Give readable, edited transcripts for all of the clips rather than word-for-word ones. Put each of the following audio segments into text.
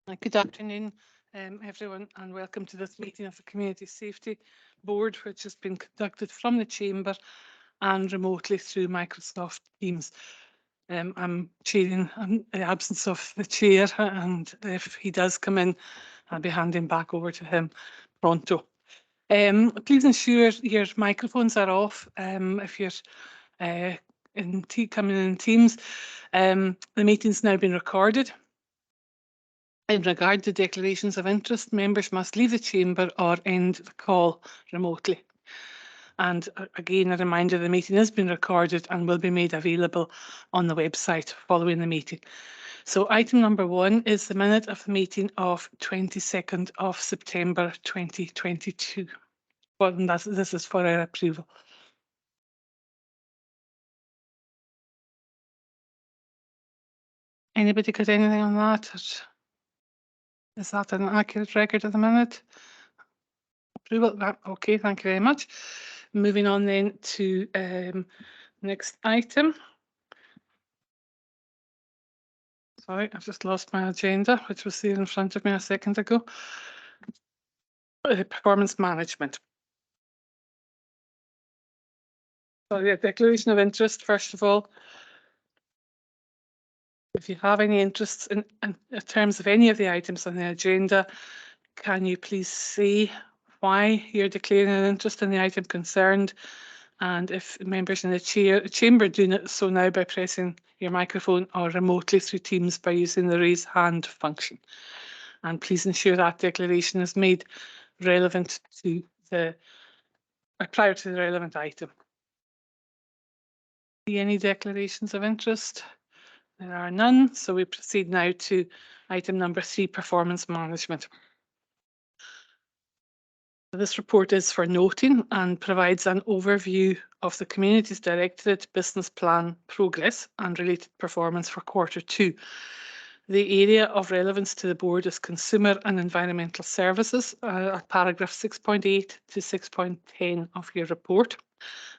Good afternoon, everyone, and welcome to this meeting of the Community Safety Board, which has been conducted from the Chamber and remotely through Microsoft Teams. I'm chairing in the absence of the chair, and if he does come in, I'll be handing back over to him pronto. Please ensure your microphones are off if you're coming in Teams. The meeting's now been recorded. In regard to declarations of interest, members must leave the chamber or end the call remotely. And again, a reminder, the meeting has been recorded and will be made available on the website following the meeting. So item number 1 is the minute of the meeting of 22nd of September 2022. Well, this is for our approval. Anybody got anything on that? Is that an accurate record of the minute? Approval? Okay, thank you very much. Moving on then to next item. Sorry, I've just lost my agenda, which was there in front of me a second ago. Performance management. So the declaration of interest, first of all. If you have any interests in terms of any of the items on the agenda, can you please say why you're declaring an interest in the item concerned? And if members in the chamber do so now by pressing your microphone or remotely through Teams by using the raise hand function. And please ensure that declaration is made relevant to the prior to the relevant item. Any declarations of interest? There are none, so we proceed now to item number 3, performance management. This report is for noting and provides an overview of the Community's Directorate Business Plan progress and related performance for Q2. The area of relevance to the board is consumer and environmental services, at paragraph 6.8 to 6.10 of your report,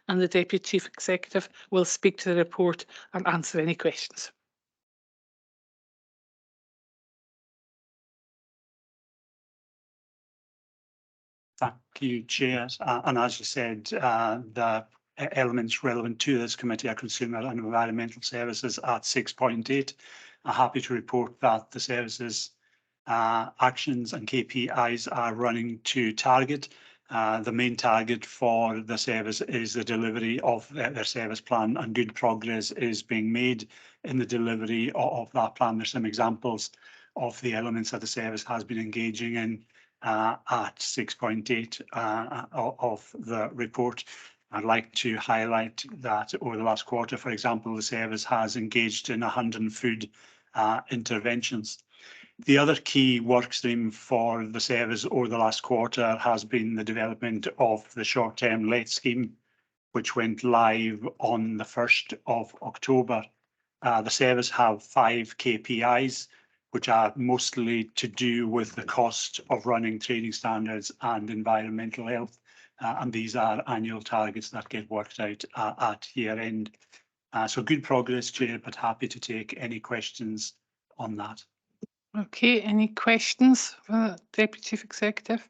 and the Deputy Chief Executive will speak to the report and answer any questions. Thank you, Chair. And as you said, the elements relevant to this committee are consumer and environmental services at 6.8. I'm happy to report that the services actions and KPIs are running to target. The main target for the service is the delivery of their service plan, and good progress is being made in the delivery of that plan. There's some examples of the elements that the service has been engaging in at 6.8 of the report. I'd like to highlight that over the last quarter, for example, the service has engaged in 100 food interventions. The other key work stream for the service over the last quarter has been the development of the short-term let scheme, which went live on the 1st of October. The service have 5 KPIs, which are mostly to do with the cost of running trading standards and environmental health. And these are annual targets that get worked out at year end. So good progress, Chair, but happy to take any questions on that. Okay, any questions for the Deputy Chief Executive?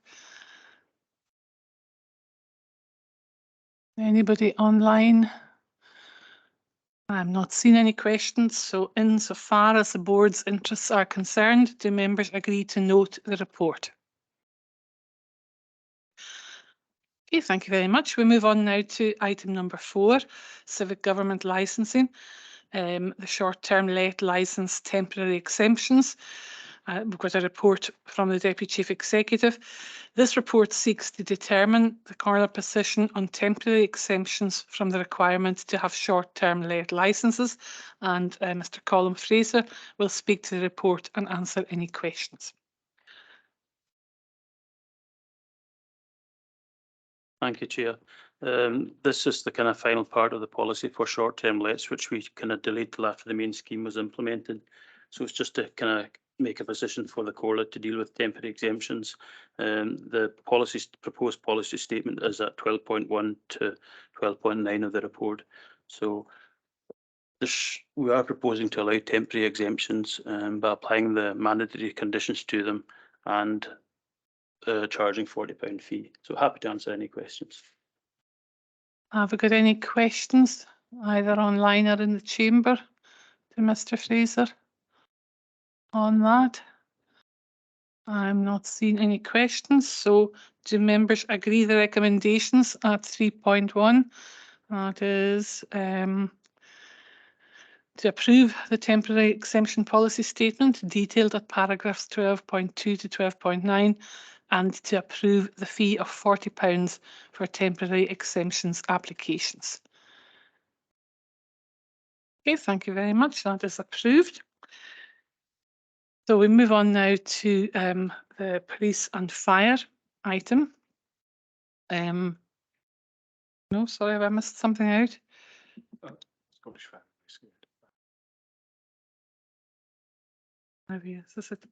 Anybody online? I'm not seeing any questions, so insofar as the board's interests are concerned, do members agree to note the report? Okay, thank you very much. We move on now to item number 4, civic government licensing, the short-term let licence temporary exemptions. We've got a report from the Deputy Chief Executive. This report seeks to determine the coroner position on temporary exemptions from the requirement to have short-term let licences, and Mr. Colin Fraser will speak to the report and answer any questions. Thank you, Chair. This is the kind of final part of the policy for short-term lets, which we kind of delayed till after the main scheme was implemented. So it's just to kind of make a position for the Corlet to deal with temporary exemptions. The proposed policy statement is at 12.1 to 12.9 of the report. So We are proposing to allow temporary exemptions by applying the mandatory conditions to them and charging £40 fee. So happy to answer any questions. Have we got any questions, either online or in the chamber, to Mr. Fraser on that? I'm not seeing any questions, so do members agree the recommendations at 3.1? That is to approve the temporary exemption policy statement detailed at paragraphs 12.2 to 12.9 and to approve the fee of £40 for temporary exemptions applications. Okay, thank you very much. That is approved. So we move on now to the police and fire item. No, sorry, have I missed something out? Scottish Fire. Maybe is this it?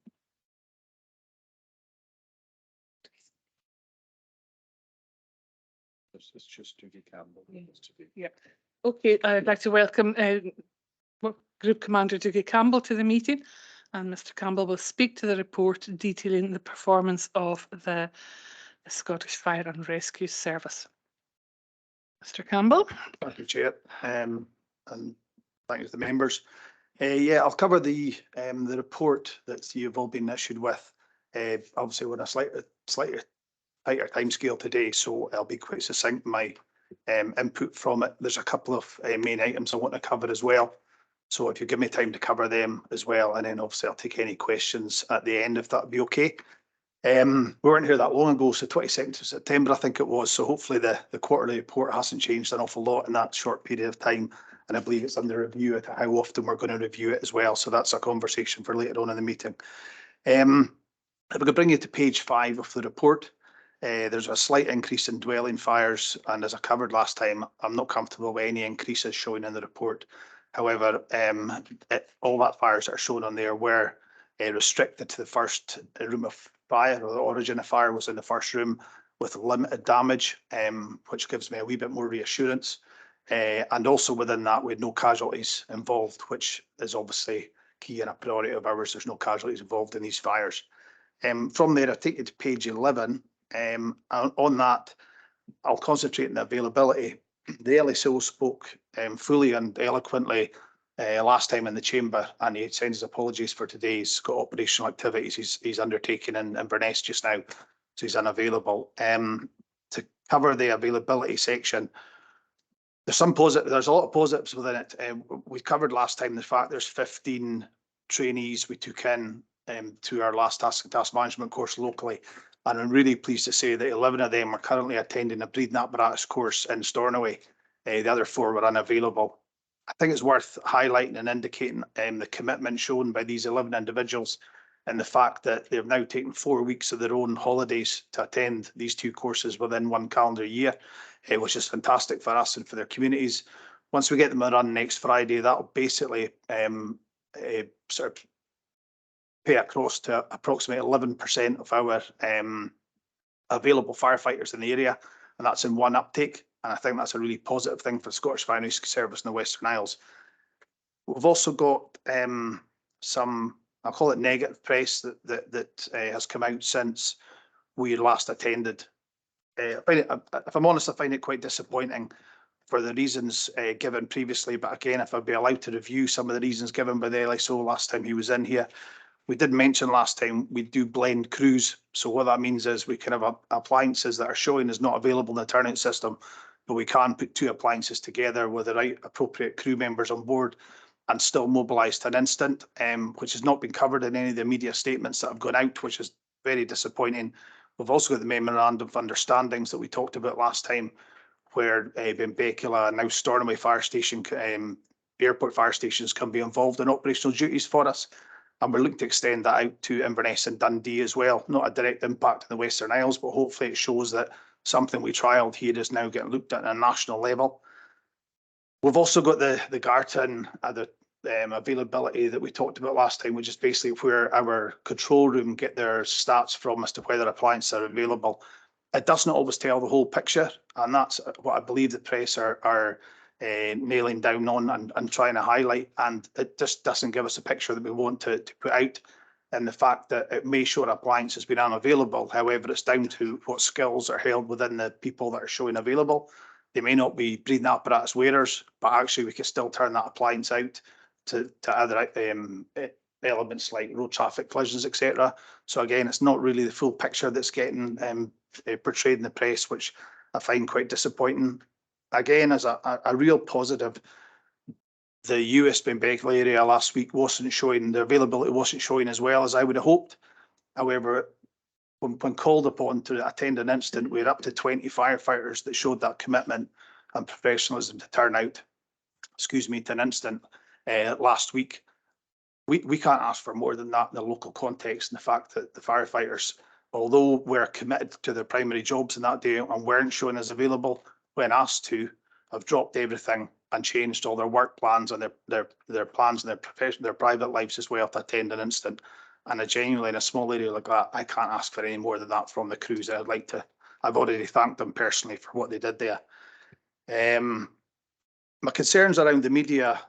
It's just Judy Campbell. Yeah. It's to be- Yeah. Okay, I'd like to welcome Group Commander Dougie Campbell to the meeting, and Mr. Campbell will speak to the report detailing the performance of the Scottish Fire and Rescue Service. Mr. Campbell. Thank you, Chair, and thank you to the members. Yeah, I'll cover the report that you've all been issued with. Obviously, we're on a slightly tighter timescale today, so I'll be quite succinct in my input from it. There's a couple of main items I want to cover as well. So if you give me time to cover them as well, and then obviously I'll take any questions at the end if that'd be okay. We weren't here that long ago, so 22nd of September, I think it was. So hopefully the quarterly report hasn't changed an awful lot in that short period of time. And I believe it's under review at how often we're going to review it as well. So that's a conversation for later on in the meeting. If we could bring you to page 5 of the report, there's a slight increase in dwelling fires. And as I covered last time, I'm not comfortable with any increases showing in the report. However, all that fires that are shown on there were restricted to the first room of fire, or the origin of fire was in the first room with limited damage, which gives me a wee bit more reassurance. And also within that, we had no casualties involved, which is obviously key and a priority of ours. There's no casualties involved in these fires. From there, I take you to page 11. On that, I'll concentrate on the availability. The LSO spoke fully and eloquently last time in the chamber, and he sends his apologies for today. He's got operational activities he's undertaking in Inverness just now, so he's unavailable. To cover the availability section, there's a lot of positives within it. We covered last time the fact there's 15 trainees we took in to our last task management course locally, and I'm really pleased to say that 11 of them are currently attending a breathing apparatus course in Stornoway. The other 4 were unavailable. I think it's worth highlighting and indicating the commitment shown by these 11 individuals, and the fact that they've now taken 4 weeks of their own holidays to attend these 2 courses within 1 calendar year, which is fantastic for us and for their communities. Once we get them on next Friday, that'll basically sort of pay across to approximately 11% of our available firefighters in the area, and that's in 1 uptake. And I think that's a really positive thing for the Scottish Fire and Rescue Service in the Western Isles. We've also got some, I'll call it negative press that has come out since we last attended. If I'm honest, I find it quite disappointing for the reasons given previously. But again, if I'd be allowed to review some of the reasons given by the LSO last time he was in here. We did mention last time we do blend crews. So what that means is we can have appliances that are showing as not available in the turnout system, but we can put 2 appliances together with the right appropriate crew members on board and still mobilise to an instant, which has not been covered in any of the media statements that have gone out, which is very disappointing. We've also got the memorandum of understandings that we talked about last time, where Benbecula and now Stornoway Fire Station, airport fire stations can be involved in operational duties for us. And we're looking to extend that out to Inverness and Dundee as well. Not a direct impact in the Western Isles, but hopefully it shows that something we trialled here is now getting looked at a national level. We've also got the Garton availability that we talked about last time, which is basically where our control room get their stats from as to whether appliances are available. It does not always tell the whole picture, and that's what I believe the press are nailing down on and trying to highlight, and it just doesn't give us a picture that we want to put out. And the fact that it may show an appliance has been unavailable, however, it's down to what skills are held within the people that are showing available. They may not be breathing apparatus wearers, but actually we can still turn that appliance out to other elements like road traffic collisions, etc. So again, it's not really the full picture that's getting portrayed in the press, which I find quite disappointing. Again, as a real positive, the US Benbecula area last week wasn't showing, the availability wasn't showing as well as I would have hoped. However, when called upon to attend an incident, we're up to 20 firefighters that showed that commitment and professionalism to turn out, to an incident last week. We can't ask for more than that in the local context, and the fact that the firefighters, although we're committed to their primary jobs in that day and weren't shown as available when asked to, have dropped everything and changed all their work plans and their plans and their profession, their private lives as well to attend an incident. And genuinely in a small area like that, I can't ask for any more than that from the crews. I've already thanked them personally for what they did there. My concerns around the media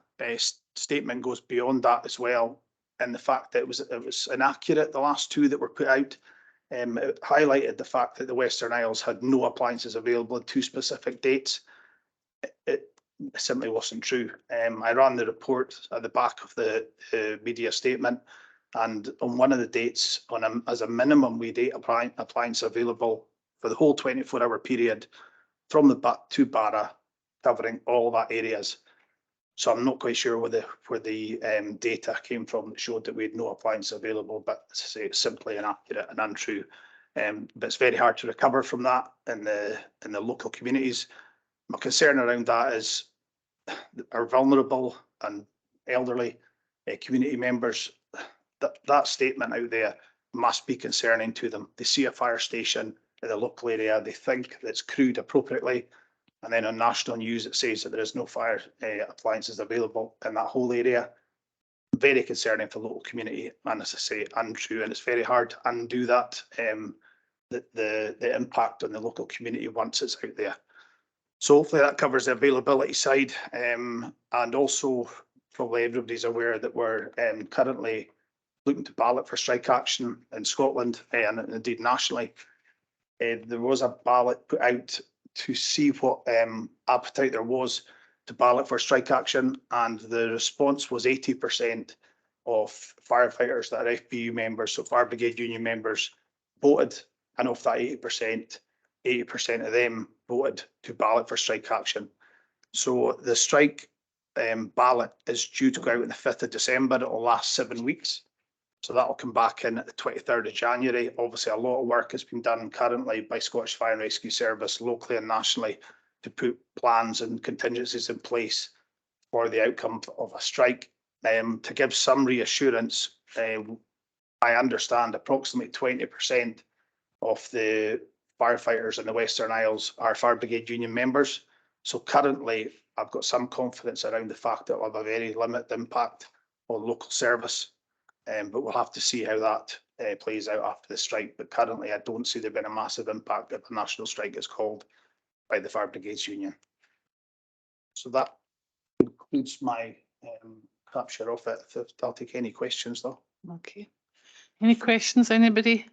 statement goes beyond that as well, and the fact that it was inaccurate, the last two that were put out. It highlighted the fact that the Western Isles had no appliances available at 2 specific dates. It simply wasn't true. I ran the report at the back of the media statement, and on one of the dates, as a minimum, we had 8 appliances available for the whole 24-hour period from the to Barra, covering all that areas. So I'm not quite sure where the data came from that showed that we had no appliance available, but as I say, it's simply inaccurate and untrue. But it's very hard to recover from that in the local communities. My concern around that is our vulnerable and elderly community members. That statement out there must be concerning to them. They see a fire station in the local area, they think it's crewed appropriately, and then on national news it says that there is no fire appliances available in that whole area. Very concerning for the local community, and as I say, untrue, and it's very hard to undo that, the impact on the local community once it's out there. So hopefully that covers the availability side, and also probably everybody's aware that we're currently looking to ballot for strike action in Scotland and indeed nationally. There was a ballot put out to see what appetite there was to ballot for strike action, and the response was 80% of firefighters that are FBU members, so Fire Brigade Union members, voted, and of that 80% of them voted to ballot for strike action. So the strike ballot is due to go out on the 5th of December. It will last 7 weeks. So that will come back in at the 23rd of January. Obviously, a lot of work has been done currently by Scottish Fire and Rescue Service, locally and nationally, to put plans and contingencies in place for the outcome of a strike. To give some reassurance, I understand approximately 20% of the firefighters in the Western Isles are Fire Brigade Union members. So currently, I've got some confidence around the fact that it will have a very limited impact on local service. But we'll have to see how that plays out after the strike. But currently, I don't see there being a massive impact if a national strike is called by the Fire Brigades Union. So that concludes my capture of it. I'll take any questions though. Okay. Any questions, anybody?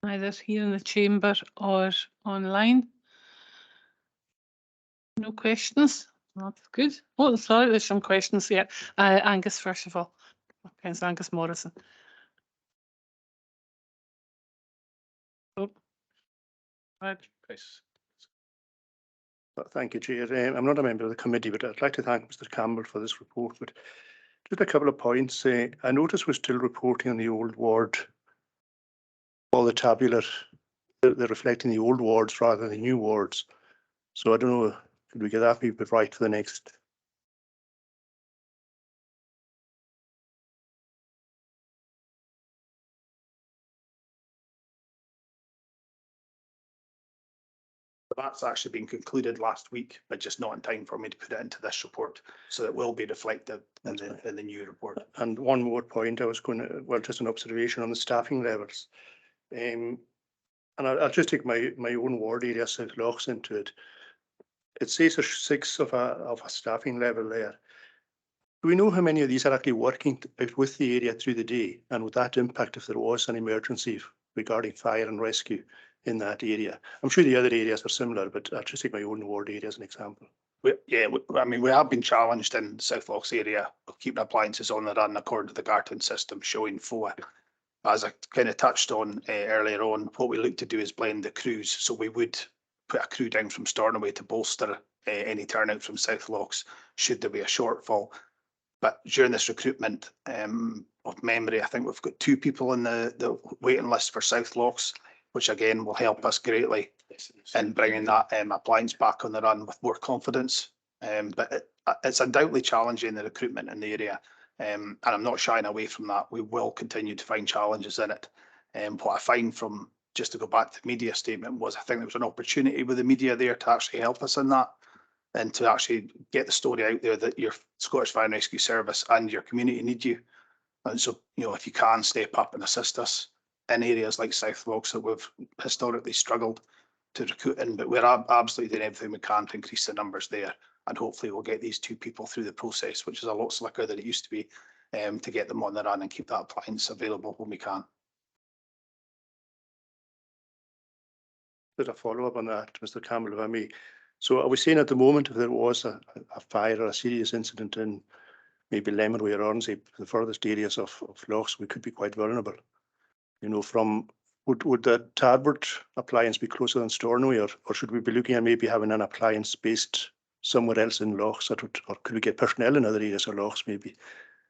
Either here in the chamber or online? No questions? That's good. Oh, sorry, there's some questions here. Angus, first of all. Okay, it's Angus Morrison. Oh. Right. Thank you, Chair. I'm not a member of the committee, but I'd like to thank Mr. Campbell for this report. But just a couple of points. I noticed we're still reporting on the old ward, all the tabular, they're reflecting the old wards rather than the new wards. So I don't know, could we get that maybe right for the next? That's actually been concluded last week, but just not in time for me to put it into this report. So it will be reflected in the new report. And one more point, I was going to, well, just an observation on the staffing levels. And I'll just take my own ward area, South Lochs, into it. it says there's 6 of a staffing level there. Do we know how many of these are actually working out with the area through the day? And would that impact if there was an emergency regarding fire and rescue in that area? I'm sure the other areas are similar, but I'll just take my own ward area as an example. I mean, we have been challenged in South Lochs area of keeping appliances on the run according to the Garton system showing FOA. As I kind of touched on earlier on, what we look to do is blend the crews. So we would put a crew down from Stornoway to bolster any turnout from South Lochs should there be a shortfall. But during this recruitment, of memory, I think we've got 2 people in the waiting list for South Lochs, which again will help us greatly in bringing that appliance back on the run with more confidence. But it's undoubtedly challenging, the recruitment in the area. And I'm not shying away from that. We will continue to find challenges in it. What I find from, just to go back to the media statement, was I think there was an opportunity with the media there to actually help us in that and to actually get the story out there that your Scottish Fire and Rescue Service and your community need you. And so, you know, if you can step up and assist us in areas like South Lochs that we've historically struggled to recruit in, but we're absolutely doing everything we can to increase the numbers there. And hopefully we'll get these 2 people through the process, which is a lot slicker than it used to be, to get them on the run and keep that appliance available when we can. There's a follow-up on that, Mr. Campbell, if I may. So are we saying at the moment, if there was a fire or a serious incident in maybe Lemonway or Ornsey, the furthest areas of Lochs, we could be quite vulnerable? You know, from would the Tarbert appliance be closer than Stornoway, or should we be looking at maybe having an appliance based somewhere else in Lochs, or could we get personnel in other areas of Lochs maybe?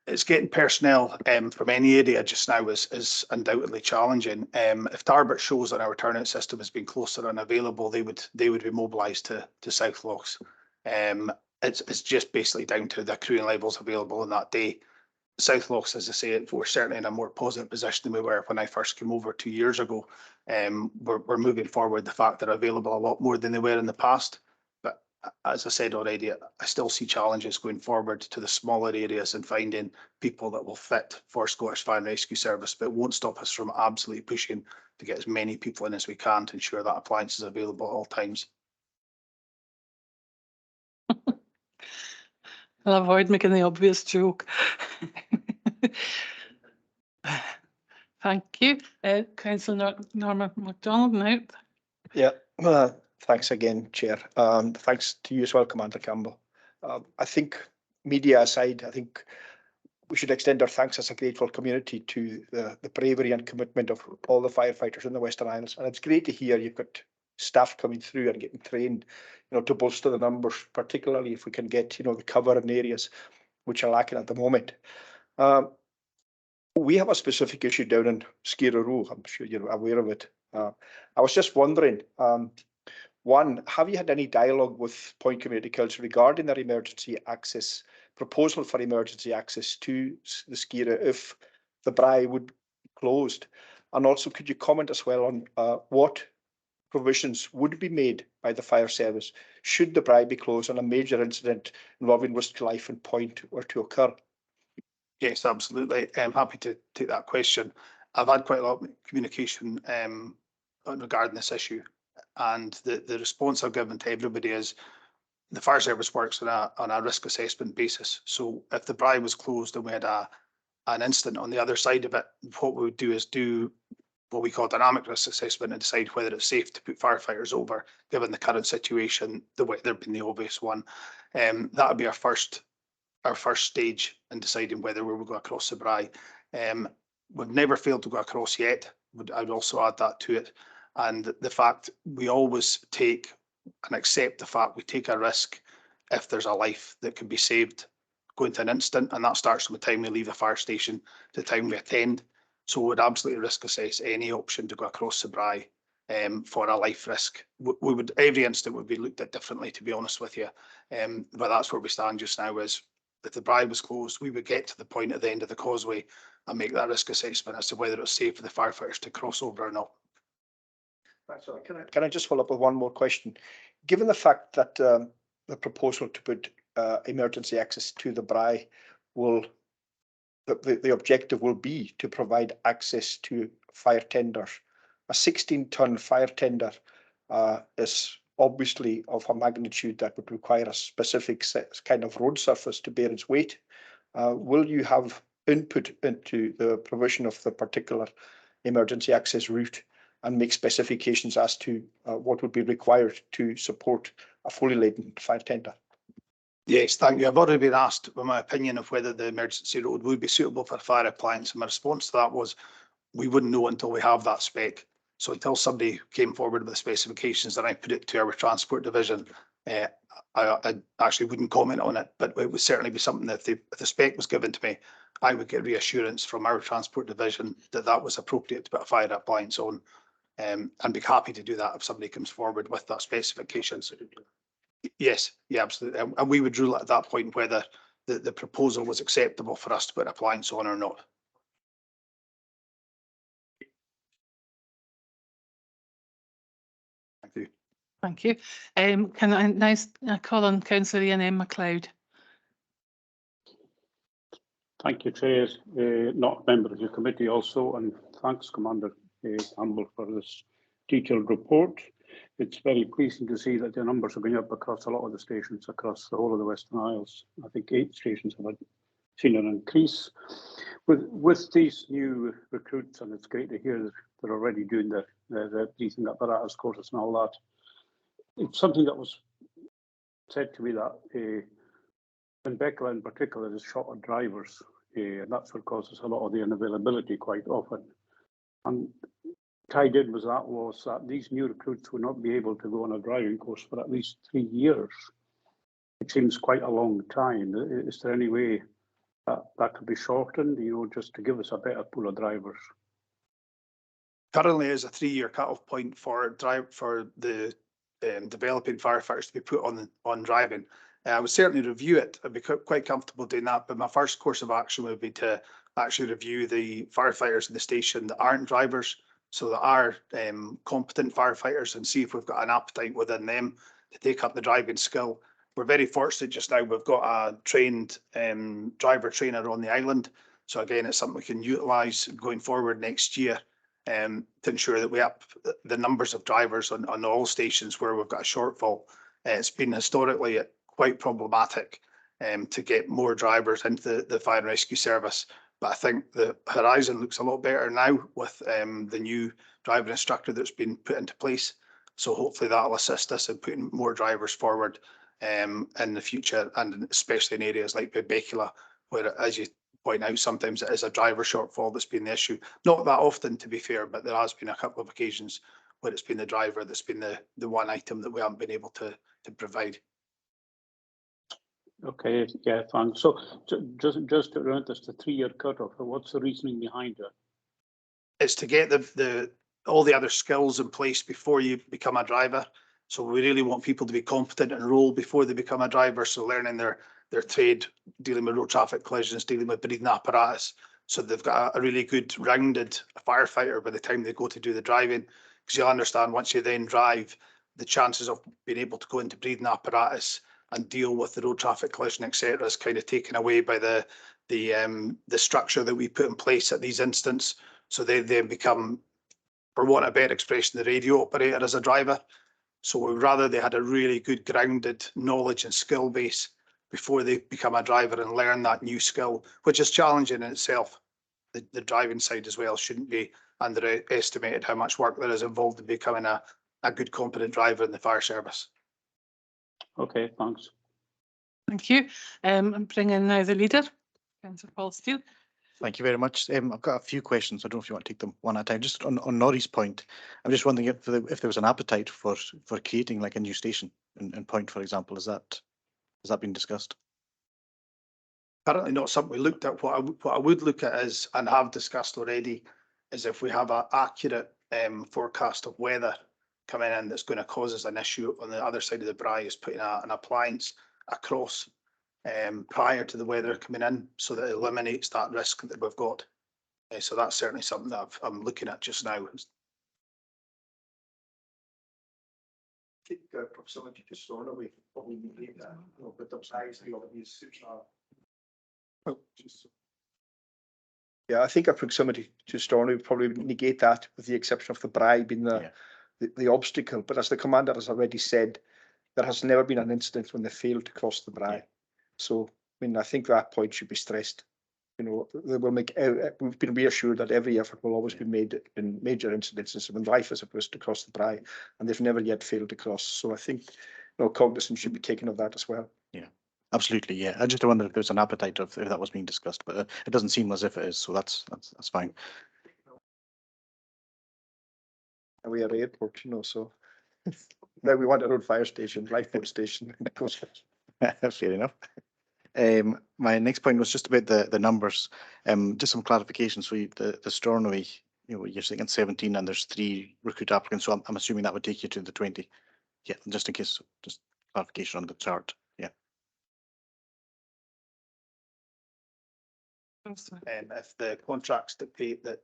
It's getting personnel from any area just now is undoubtedly challenging. If Tarbert shows that our turnout system has been closer and available, they would be mobilised to South Lochs. It's just basically down to the crewing levels available on that day. South Lochs, as I say, we're certainly in a more positive position than we were when I first came over 2 years ago. We're moving forward the fact they're available a lot more than they were in the past. But as I said already, I still see challenges going forward to the smaller areas and finding people that will fit for Scottish Fire and Rescue Service, but it won't stop us from absolutely pushing to get as many people in as we can to ensure that appliance is available at all times. I'll avoid making the obvious joke. Thank you. Councillor Norma MacDonald now. Yeah, thanks again, Chair. Thanks to you as well, Commander Campbell. I think, media aside, I think we should extend our thanks as a grateful community to the bravery and commitment of all the firefighters in the Western Isles. And it's great to hear you've got staff coming through and getting trained, you know, to bolster the numbers, particularly if we can get, you know, the cover in areas which are lacking at the moment. We have a specific issue down in Skiraroo. I'm sure you're aware of it. I was just wondering, one, have you had any dialogue with Point Community Council regarding their emergency access proposal for emergency access to the Skira if the Brae would be closed? And also, could you comment as well on what provisions would be made by the fire service should the Brae be closed and a major incident involving risk to life and Point were to occur? Yes, absolutely. I'm happy to take that question. I've had quite a lot of communication regarding this issue, and the response I've given to everybody is the fire service works on a risk assessment basis. So if the Brae was closed and we had an incident on the other side of it, what we would do is do what we call dynamic risk assessment and decide whether it's safe to put firefighters over, given the current situation, the weather being the obvious one. That would be our first stage in deciding whether we will go across the Brae. We've never failed to go across yet. I would also add that to it. And the fact we always take and accept the fact we take a risk if there's a life that can be saved going to an instant, and that starts from the time we leave the fire station to the time we attend. So we would absolutely risk assess any option to go across the Brae for a life risk. We would, every instant would be looked at differently, to be honest with you. But that's where we stand just now. Is if the Brae was closed, we would get to the point at the end of the causeway and make that risk assessment as to whether it's safe for the firefighters to cross over or not. Sorry, can I just follow up with one more question? Given the fact that the proposal to put emergency access to the Brae will, the objective will be to provide access to fire tenders. A 16-ton fire tender is obviously of a magnitude that would require a specific kind of road surface to bear its weight. Will you have input into the provision of the particular emergency access route and make specifications as to what would be required to support a fully laden fire tender? Yes, thank you. I've already been asked for my opinion of whether the emergency road would be suitable for fire appliance, and my response to that was we wouldn't know until we have that spec. So until somebody came forward with the specifications and I put it to our transport division, I actually wouldn't comment on it, but it would certainly be something that if the spec was given to me, I would get reassurance from our transport division that that was appropriate to put a fire appliance on, and be happy to do that if somebody comes forward with that specification. Yes, yeah, absolutely. And we would rule at that point whether the proposal was acceptable for us to put an appliance on or not. Thank you. Thank you. Can I now call on Councillor Ian M. MacLeod? Thank you, Chair. Not a member of your committee also, and thanks, Commander Campbell, for this detailed report. It's very pleasing to see that the numbers are going up across a lot of the stations across the whole of the Western Isles. I think 8 stations have seen an increase. With these new recruits, and it's great to hear that they're already doing the breathing apparatus courses and all that. It's something that was said to me that in Beckla in particular is short of drivers, and that's what causes a lot of the unavailability quite often. And tied in with that was that these new recruits will not be able to go on a driving course for at least 3 years. It seems quite a long time. Is there any way that could be shortened, just to give us a better pool of drivers? Currently is a 3-year cut-off point for the developing firefighters to be put on driving. I would certainly review it. I'd be quite comfortable doing that, but my first course of action would be to actually review the firefighters in the station that aren't drivers, so that are competent firefighters, and see if we've got an appetite within them to take up the driving skill. We're very fortunate just now, we've got a trained driver trainer on the island. So again, it's something we can utilise going forward next year to ensure that we up the numbers of drivers on all stations where we've got a shortfall. It's been historically quite problematic to get more drivers into the fire and rescue service. But I think the horizon looks a lot better now with the new driving instructor that's been put into place. So hopefully that'll assist us in putting more drivers forward in the future, and especially in areas like Becula, where, as you point out, sometimes it is a driver shortfall that's been the issue. Not that often, to be fair, but there has been a couple of occasions where it's been the driver that's been the one item that we haven't been able to provide. Okay, yeah, thanks. So just around this, the 3-year cutoff, what's the reasoning behind it? It's to get all the other skills in place before you become a driver. So we really want people to be competent in role before they become a driver. So learning their trade, dealing with road traffic collisions, dealing with breathing apparatus. So they've got a really good rounded firefighter by the time they go to do the driving. Because you understand, once you then drive, the chances of being able to go into breathing apparatus and deal with the road traffic collision, etc., is kind of taken away by the structure that we put in place at these instances. So they then become, for want of a better expression, the radio operator as a driver. So we'd rather they had a really good grounded knowledge and skill base before they become a driver and learn that new skill, which is challenging in itself. The driving side as well shouldn't be underestimated how much work there is involved in becoming a good, competent driver in the fire service. Okay, thanks. Thank you. I'm bringing now the leader, Councillor Paul Steele. Thank you very much. I've got a few questions. I don't know if you want to take them one at a time. Just on Norrie's point, I'm just wondering if there was an appetite for creating like a new station in Point, for example. Has that been discussed? Currently not something we looked at. What I would look at is, and have discussed already, is if we have an accurate forecast of weather coming in that's going to cause us an issue on the other side of the Brae, is putting an appliance across prior to the weather coming in, so that it eliminates that risk that we've got. So that's certainly something that I'm looking at just now. Proximity to Stornoway, but we need that, but the size of these. Yeah, I think a proximity to Stornoway would probably negate that, with the exception of the Brae being the the obstacle. But as the commander has already said, there has never been an incident when they failed to cross the brae. So, I mean, I think that point should be stressed. You know, they will make. We've been reassured that every effort will always be made in major incidences when life is supposed to cross the brae, and they've never yet failed to cross. So I think, you know, cognizance should be taken of that as well. Absolutely, yeah. I just wonder if there's an appetite of if that was being discussed, but it doesn't seem as if it is, so that's fine. And we are airport, you know, so now we want our own fire station, lifeboat station. Fair enough. My next point was just about the numbers. Just some clarification. So the Stornoway, you know, you're saying 17 and there's 3 recruit applicants. So I'm assuming that would take you to the 20. Yeah, just in case, just clarification on the chart. Yeah. If the contracts dictate that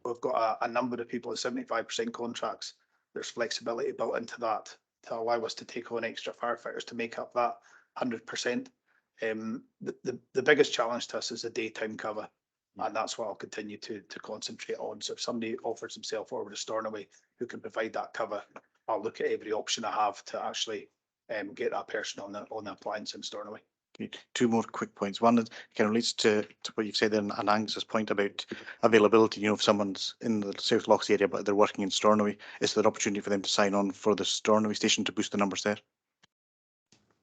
we've got a number of people at 75% contracts, there's flexibility built into that to allow us to take on extra firefighters to make up that 100%. The biggest challenge to us is the daytime cover, and that's what I'll continue to concentrate on. So if somebody offers himself over to Stornoway who can provide that cover, I'll look at every option I have to actually get that person on the appliance in Stornoway. Okay, 2 more quick points. One is kind of relates to what you've said and Angus's point about availability. You know, if someone's in the South Lochs area but they're working in Stornoway, is there an opportunity for them to sign on for the Stornoway station to boost the numbers there?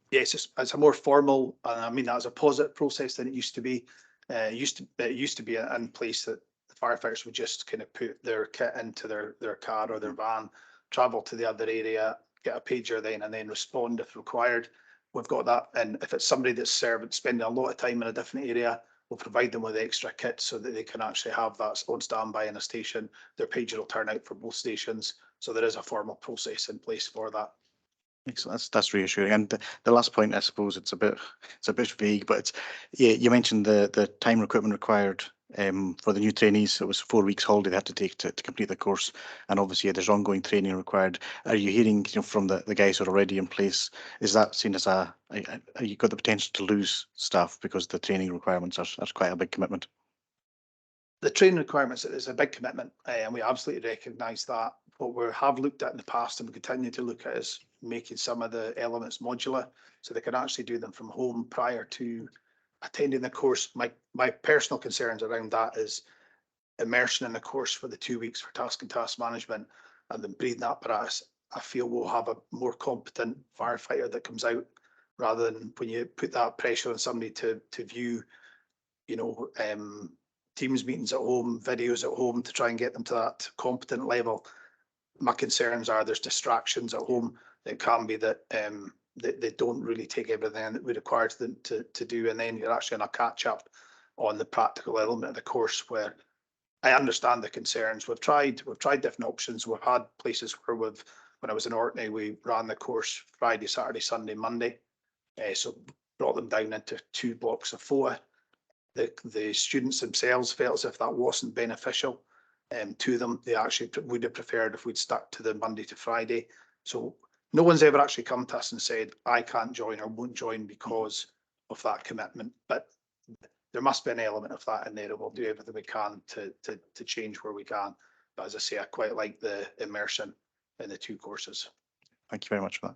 Yes, it's a more formal, and I mean that's a positive process than it used to be. It used to be in place that the firefighters would just kind of put their kit into their car or their van, travel to the other area, get a pager then, and then respond if required. We've got that, and if it's somebody that's spending a lot of time in a different area, we'll provide them with extra kit so that they can actually have that on standby in a station. Their pager will turn out for both stations, so there is a formal process in place for that. Excellent. That's reassuring. And the last point, I suppose it's a bit vague, but it's, yeah, you mentioned the time equipment required for the new trainees. It was 4 weeks holiday they had to take to complete the course, and obviously there's ongoing training required. Are you hearing, you know, from the guys who are already in place? Is that seen as are you got the potential to lose staff because the training requirements are quite a big commitment? The training requirements is a big commitment, and we absolutely recognise that. What we have looked at in the past and we continue to look at is making some of the elements modular so they can actually do them from home prior to attending the course. My personal concerns around that is immersion in the course for the 2 weeks for task and task management and then breathing apparatus. I feel we'll have a more competent firefighter that comes out rather than when you put that pressure on somebody to view, you know, Teams meetings at home, videos at home to try and get them to that competent level. My concerns are there's distractions at home. It can be that they don't really take everything that we require them to do, and then you're actually on a catch up on the practical element of the course. Where I understand the concerns. We've tried different options. We've had places where when I was in Orkney, we ran the course Friday, Saturday, Sunday, Monday. So brought them down into 2 blocks of 4. The students themselves felt as if that wasn't beneficial to them. They actually would have preferred if we'd stuck to the Monday to Friday. So no one's ever actually come to us and said, I can't join or won't join because of that commitment. But there must be an element of that in there, and we'll do everything we can to change where we can. But as I say, I quite like the immersion in the 2 courses. Thank you very much for that.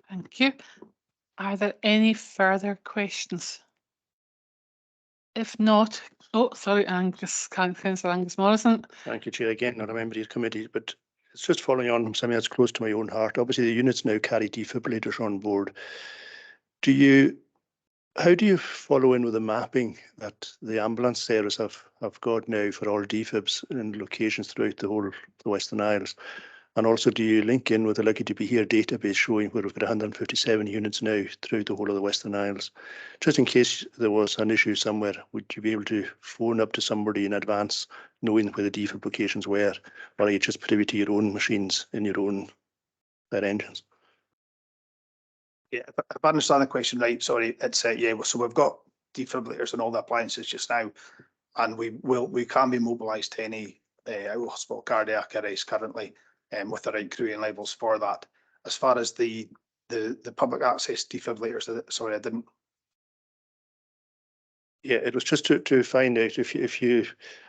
Thank you. Are there any further questions? If not, oh, sorry, Councillor Angus Morrison. Thank you, Chair. Again, not a member of your committee, but it's just following on from something that's close to my own heart. Obviously, the units now carry defibrillators on board. How do you follow in with the mapping that the ambulance service have got now for all defibs in locations throughout the whole of the Western Isles? And also, do you link in with the Lucky to Be Here database showing where we've got 157 units now throughout the whole of the Western Isles? Just in case there was an issue somewhere, would you be able to phone up to somebody in advance, knowing where the defib locations were, or are you just privy to your own machines in your own engines? Yeah, if I understand the question right, sorry, it's yeah. So we've got defibrillators and all the appliances just now, and we can be mobilised to any out hospital cardiac arrest currently, with the right crewing levels for that. As far as the public access defibrillators, sorry, I didn't. Yeah, it was just to find out if you,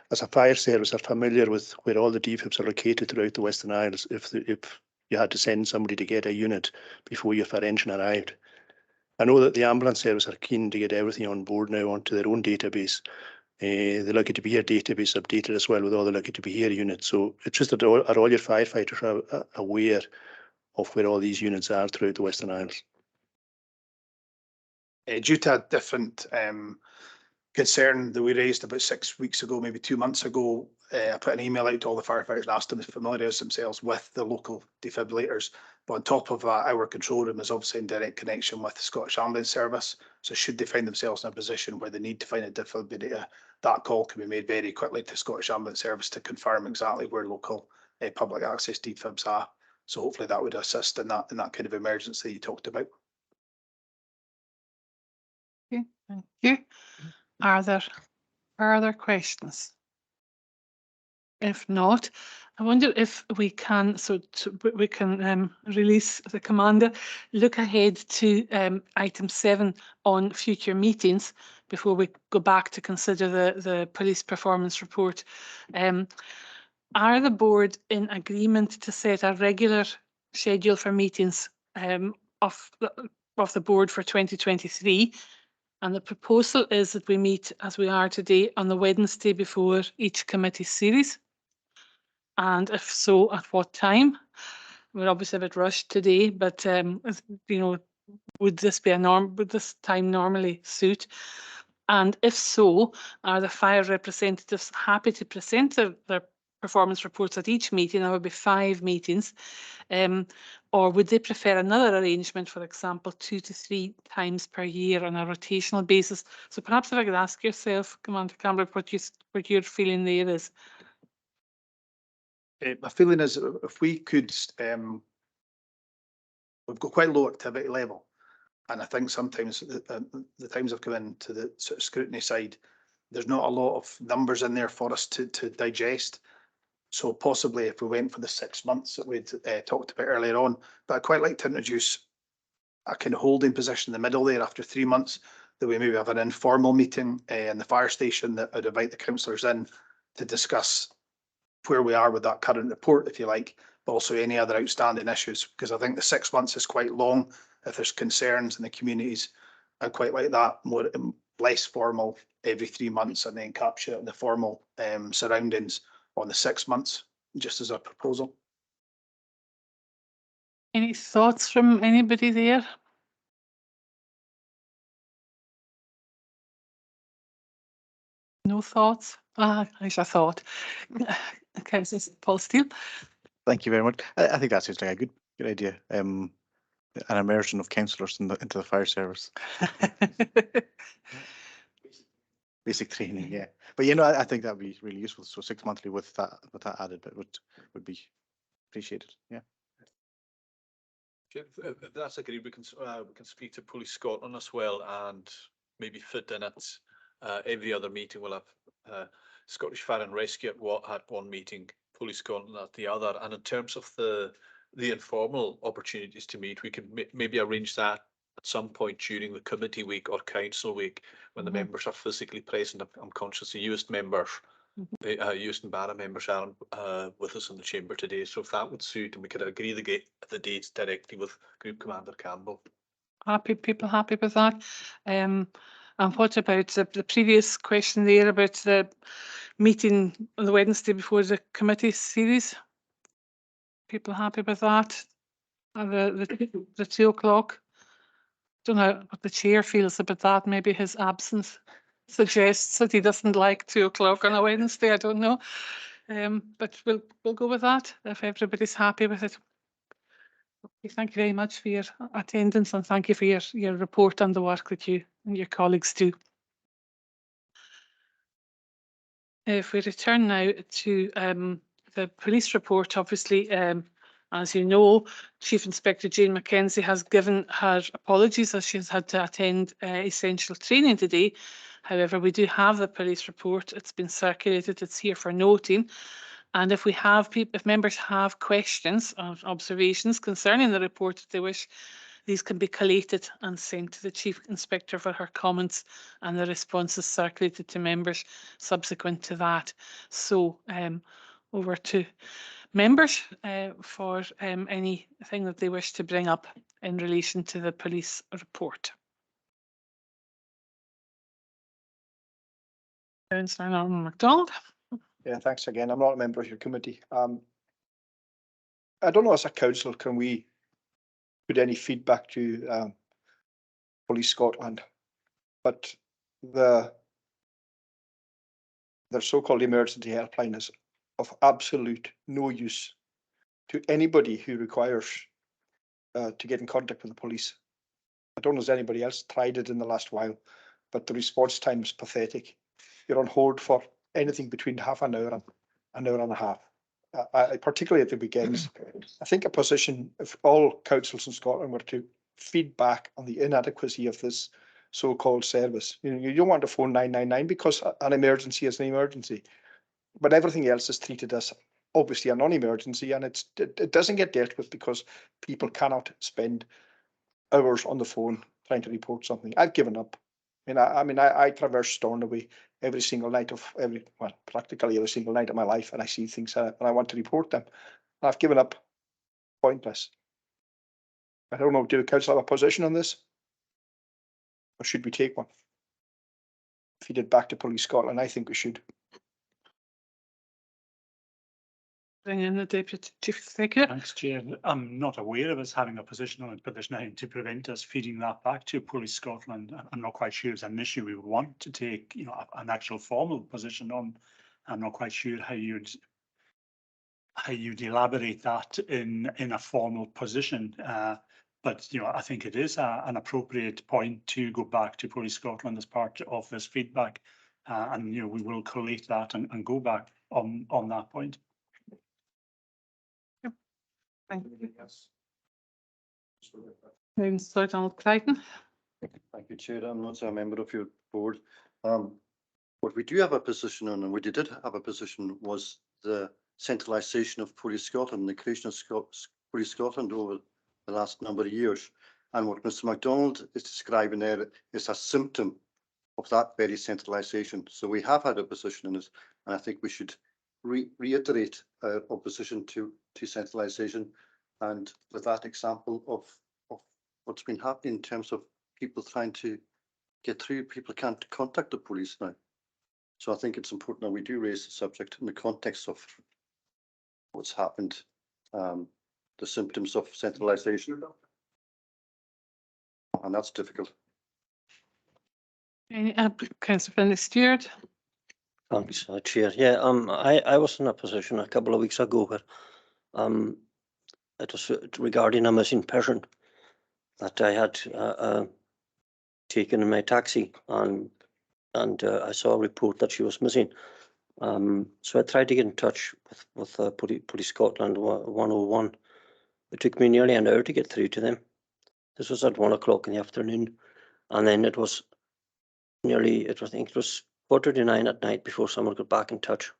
as a fire service, are familiar with where all the DFIBs are located throughout the Western Isles, if you had to send somebody to get a unit before your fire engine arrived. I know that the ambulance service are keen to get everything on board now onto their own database. The Lucky to Be Here database updated as well with all the Lucky to Be Here units. So it's just that are all your firefighters are aware of where all these units are throughout the Western Isles. Due to a different concern that we raised about 6 weeks ago, maybe 2 months ago, I put an email out to all the firefighters and asked them to familiarise themselves with the local defibrillators. But on top of that, our control room is obviously in direct connection with the Scottish Ambulance Service. So should they find themselves in a position where they need to find a defibrillator, that call can be made very quickly to Scottish Ambulance Service to confirm exactly where local public access defibs are. So hopefully that would assist in that kind of emergency you talked about. Okay, thank you. Are there further questions? If not, I wonder if we can, release the commander, look ahead to item 7 on future meetings before we go back to consider the police performance report. Are the board in agreement to set a regular schedule for meetings of the board for 2023? And the proposal is that we meet as we are today on the Wednesday before each committee series. And if so, at what time? We're obviously a bit rushed today, but you know, would this be would this time normally suit? And if so, are the fire representatives happy to present their performance reports at each meeting? There would be 5 meetings. Or would they prefer another arrangement, for example, 2 to 3 times per year on a rotational basis? So perhaps if I could ask yourself, Commander Campbell, what your feeling there is. My feeling is if we could, we've got quite low activity level. And I think sometimes the times I've come into the sort of scrutiny side, there's not a lot of numbers in there for us to digest. So possibly if we went for the 6 months that we'd talked about earlier on, but I'd quite like to introduce a kind of holding position in the middle there after 3 months, that we maybe have an informal meeting in the fire station that I'd invite the councillors in to discuss where we are with that current report, if you like, but also any other outstanding issues, because I think the 6 months is quite long. If there's concerns in the communities, I'd quite like that more less formal every 3 months, and then capture it in the formal surroundings on the 6 months, just as a proposal. Any thoughts from anybody there? No thoughts? I should thought. Okay, so Paul Steele. Thank you very much. I think that sounds like a good idea. An immersion of councillors into the fire service. Basic training, yeah. But you know, I think that would be really useful. So 6 monthly with that added bit would be appreciated. Yeah. If that's agreed, we can speak to Police Scotland as well, and maybe fit in at every other meeting. We'll have Scottish Fire and Rescue at one meeting, Police Scotland at the other. And in terms of the informal opportunities to meet, we can maybe arrange that at some point during the committee week or council week when the members are physically present. I'm conscious the Euston members, Euston Barra members are with us in the chamber today. So if that would suit, and we could agree the dates directly with Group Commander Campbell. People happy with that? And what about the previous question there about the meeting on the Wednesday before the committee series? People happy with that? The 2 o'clock? Don't know what the chair feels about that. Maybe his absence suggests that he doesn't like 2 o'clock on a Wednesday. I don't know. But we'll go with that if everybody's happy with it. Okay, thank you very much for your attendance, and thank you for your report and the work that you and your colleagues do. If we return now to the police report, obviously, as you know, Chief Inspector Jane Mackenzie has given her apologies as she has had to attend essential training today. However, we do have the police report. It's been circulated. It's here for noting. And if members have questions or observations concerning the report that they wish these can be collated and sent to the Chief Inspector for her comments, and the responses circulated to members subsequent to that. So over to members for anything that they wish to bring up in relation to the police report. Councillor Norman MacDonald. Yeah, thanks again. I'm not a member of your committee. I don't know, as a council, can we put any feedback to Police Scotland? But their so-called emergency helpline is of absolute no use to anybody who requires to get in contact with the police. I don't know if anybody else tried it in the last while, but the response time is pathetic. You're on hold for anything between half an hour and an hour and a half. Particularly at the weekends. I think a position, if all councils in Scotland were to feed back on the inadequacy of this so-called service. You don't want to phone 999 because an emergency is an emergency, but everything else is treated as obviously a non-emergency, and it doesn't get dealt with because people cannot spend hours on the phone trying to report something. I've given up. I traverse Stornoway every single night of practically every single night of my life, and I see things and I want to report them. I've given up. Pointless. I don't know, do the council have a position on this? Or should we take one? Feed it back to Police Scotland, I think we should. Bring in the Deputy Chief Executive. Thanks, Chair. I'm not aware of us having a position on it, but there's nothing to prevent us feeding that back to Police Scotland. I'm not quite sure it's an issue we would want to take, an actual formal position on. I'm not quite sure how you'd elaborate that in a formal position. But I think it is an appropriate point to go back to Police Scotland as part of this feedback, and we will collate that and go back on that point. Thank you. Councillor Donald Crichton. Thank you, Chair. I'm not a member of your board. What we do have a position on, and we did have a position, was the centralisation of Police Scotland, the creation of Police Scotland over the last number of years. And what Mr MacDonald is describing there is a symptom of that very centralisation. So we have had a position in it, and I think we should reiterate our opposition to centralisation, and with that example of what's been happening in terms of people trying to get through, people can't contact the police now. So I think it's important that we do raise the subject in the context of what's happened, the symptoms of centralisation, and that's difficult. Councillor Finlay-Stewart. Thanks, Chair. Yeah, I was in a position a couple of weeks ago where it was regarding a missing person that I had taken in my taxi, and I saw a report that she was missing. So I tried to get in touch with Police Scotland 101. It took me nearly an hour to get through to them. This was at 1 o'clock in the afternoon, and then it was I think it was 8:45 at night before someone got back in touch.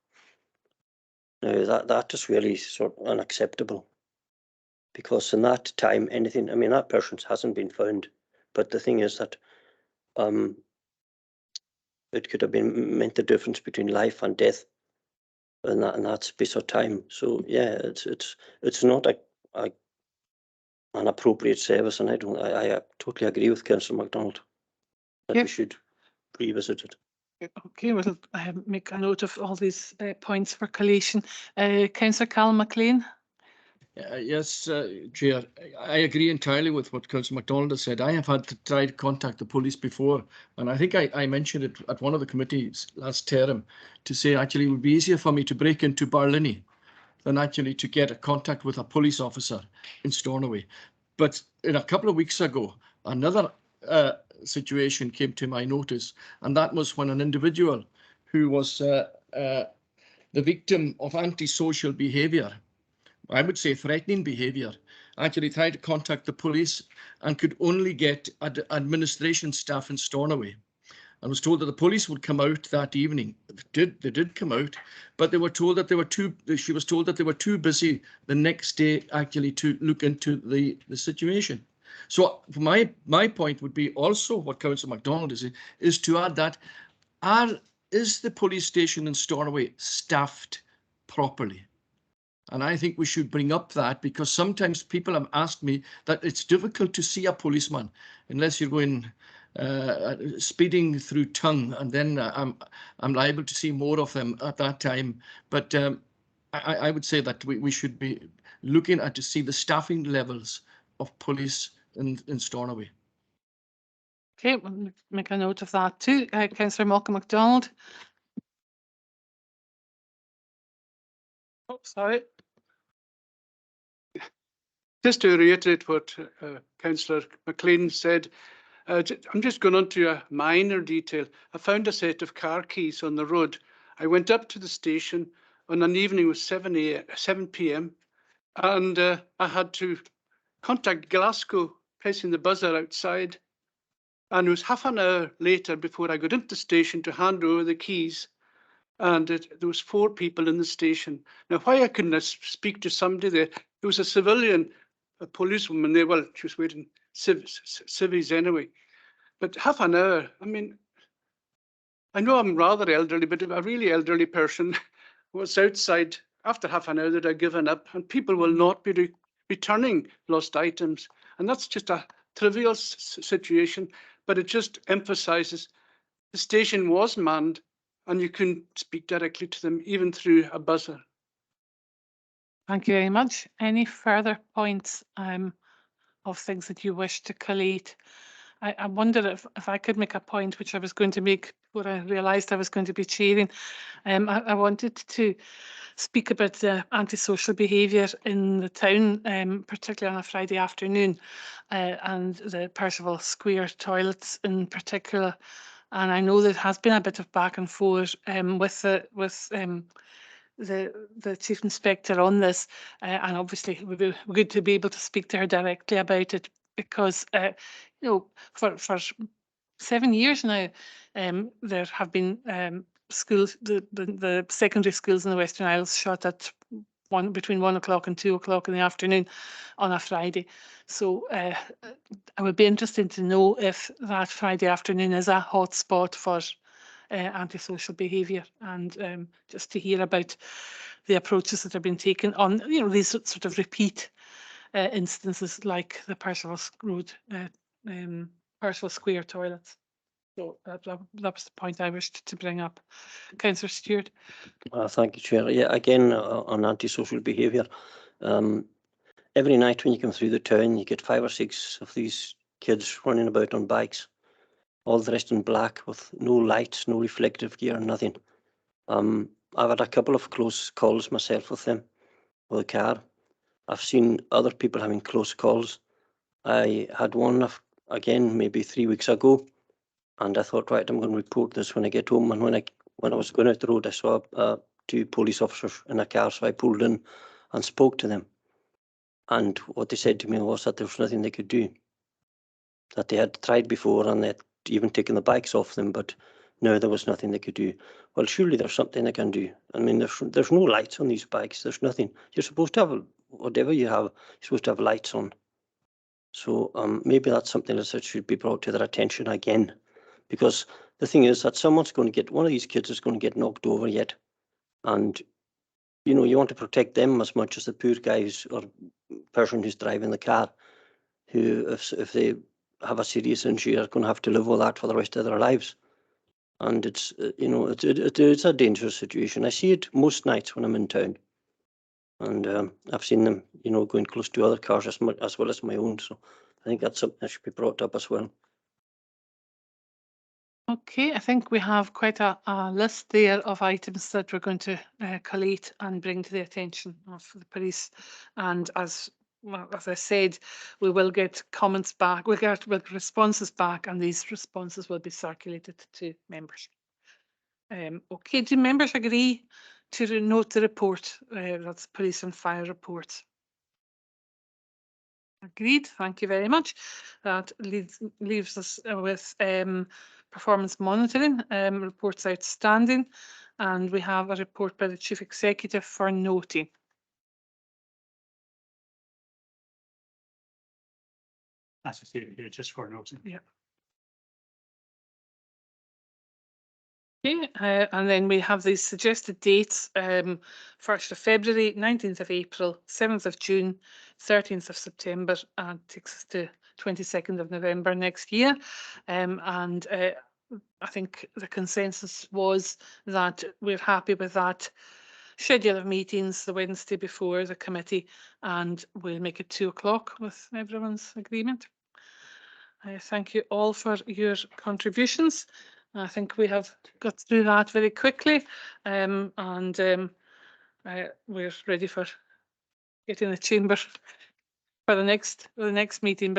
Now that is really sort of unacceptable, because in that time that person hasn't been found, but the thing is that it could have meant the difference between life and death in that space of time. So yeah, it's not an appropriate service, and I totally agree with Councillor MacDonald that we should revisit it. Okay, we'll make a note of all these points for collation. Councillor Callum McLean. Yes, Chair, I agree entirely with what Councillor MacDonald has said. I have had to try to contact the police before, and I think I mentioned it at one of the committees last term to say actually it would be easier for me to break into Barlinnie than actually to get a contact with a police officer in Stornoway. But in a couple of weeks ago, another situation came to my notice, and that was when an individual who was the victim of antisocial behaviour, I would say threatening behaviour, actually tried to contact the police and could only get administration staff in Stornoway, and was told that the police would come out that evening. They did come out, but they were told that she was told that they were too busy the next day actually to look into the situation. So my point would be also what Councillor MacDonald is to add that is the police station in Stornoway staffed properly? And I think we should bring up that, because sometimes people have asked me that it's difficult to see a policeman unless you're going speeding through Tongue, and then I'm liable to see more of them at that time. But I would say that we should be looking at to see the staffing levels of police in Stornoway. Okay, we'll make a note of that too. Councillor Malcolm MacDonald. Oh, sorry. Just to reiterate what Councillor McLean said, I'm just going on to a minor detail. I found a set of car keys on the road. I went up to the station on an evening with 7 p.m. and I had to contact Glasgow, pressing the buzzer outside. And it was half an hour later before I got into the station to hand over the keys. And there was 4 people in the station. Now, why I couldn't speak to somebody there, it was a civilian, a policewoman there. Well, she was waiting civvies anyway. But half an hour, I mean, I know I'm rather elderly, but a really elderly person was outside after half an hour that I'd given up, and people will not be returning lost items. And that's just a trivial situation, but it just emphasizes the station was manned and you couldn't speak directly to them, even through a buzzer. Thank you very much. Any further points of things that you wish to collate? I wondered if I could make a point, which I was going to make before I realised I was going to be chairing. I wanted to speak about the antisocial behaviour in the town, particularly on a Friday afternoon, and the Percival Square toilets in particular. And I know there has been a bit of back and forth with the Chief Inspector on this, and obviously it would be good to be able to speak to her directly about it, because you know, for 7 years now, there have been schools, the secondary schools in the Western Isles shut at between 1 o'clock and 2 o'clock in the afternoon on a Friday. So I would be interested to know if that Friday afternoon is a hot spot for antisocial behaviour, and just to hear about the approaches that have been taken on, you know, these sort of repeat instances like the Percival Road, Percival Square toilets. So that was the point I wished to bring up. Councillor Stewart. Thank you, Chair. Yeah, again, on antisocial behaviour. Every night when you come through the town, you get 5 or 6 of these kids running about on bikes, all dressed in black with no lights, no reflective gear, nothing. I've had a couple of close calls myself with them, with a car. I've seen other people having close calls. I had one, again, maybe 3 weeks ago, and I thought, right, I'm going to report this when I get home. And when I was going out the road, I saw 2 police officers in a car, so I pulled in and spoke to them. And what they said to me was that there was nothing they could do, that they had tried before and they'd even taken the bikes off them, but no, there was nothing they could do. Well, surely there's something they can do. I mean, there's no lights on these bikes. There's nothing. You're supposed to have, whatever you have, you're supposed to have lights on. So maybe that's something that should be brought to their attention again, because the thing is that someone's going to get, one of these kids is going to get knocked over yet. And, you know, you want to protect them as much as the poor guys or person who's driving the car, who, if they have a serious injury, are going to have to live with that for the rest of their lives. And it's, you know, it's a dangerous situation. I see it most nights when I'm in town. And I've seen them, you know, going close to other cars as well as my own. So I think that's something that should be brought up as well. Okay, I think we have quite a list there of items that we're going to collate and bring to the attention of the police. And as I said, we will get comments back, we'll get responses back, and these responses will be circulated to members. Okay, do members agree to note the report? That's police and fire reports. Agreed. Thank you very much. That leaves us with performance monitoring, reports outstanding, and we have a report by the Chief Executive for noting. as I say here, just for noting. Yeah. Okay, and then we have these suggested dates, 1st of February, 19th of April, 7th of June, 13th of September, and takes us to 22nd of November next year. And I think the consensus was that we're happy with that schedule of meetings the Wednesday before the committee, and we'll make it 2 o'clock with everyone's agreement. Thank you all for your contributions. I think we have got through that very quickly, and we're ready for getting the chamber for the next meeting. But